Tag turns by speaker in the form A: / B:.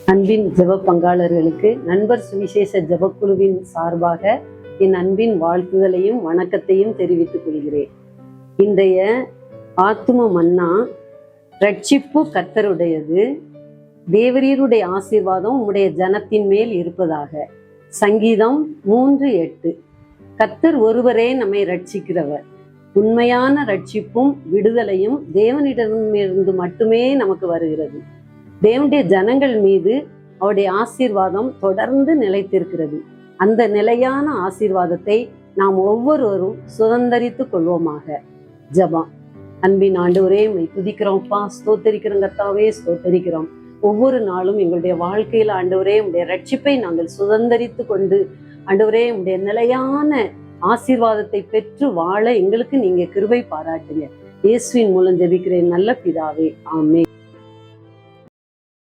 A: அன்பின் ஜெப பங்காளர்களுக்கு நண்பர் சுவிசேஷ ஜெபக்குழுவின் சார்பாக என் அன்பின் வாழ்த்துதலையும் வணக்கத்தையும் தெரிவித்துக் கொள்கிறேன். இன்றைய ஆத்தும மன்னா, ரட்சிப்பு கர்த்தருடையது, தேவரீருடைய ஆசீர்வாதம் உம்முடைய ஜனத்தின் மேல் இருப்பதாக. சங்கீதம் 3:8. கர்த்தர் ஒருவரே நம்மை ரட்சிக்கிறவர். உண்மையான ரட்சிப்பும் விடுதலையும் தேவனிடமிருந்து மட்டுமே நமக்கு வருகிறது. தேவனுடைய ஜனங்கள் மீது அவருடைய ஆசீர்வாதம் தொடர்ந்து நிலைத்திருக்கிறது. அந்த நிலையான ஆசீர்வாதத்தை நாம் ஒவ்வொருவரும் சுதந்தரித்துக் கொள்வோமாக. ஜெபம். அன்பின் ஆண்டவரே, உம்மை துதிக்கிறோம்ப்பா, ஸ்தோத்தரிக்கிறோம் கர்த்தாவே, ஸ்தோத்தரிக்கிறோம். ஒவ்வொரு நாளும் எங்களுடைய வாழ்க்கையில ஆண்டவரே உம்முடைய ரட்சிப்பை நாங்கள் சுதந்தரித்து கொண்டு ஆண்டவரே உம்முடைய நிலையான ஆசீர்வாதத்தை பெற்று வாழ எங்களுக்கு நீங்க கிருபை பாராட்டுங்க. இயேசுவின் மூலம் ஜெபிக்கிறேன் நல்ல பிதாவே, ஆமென்.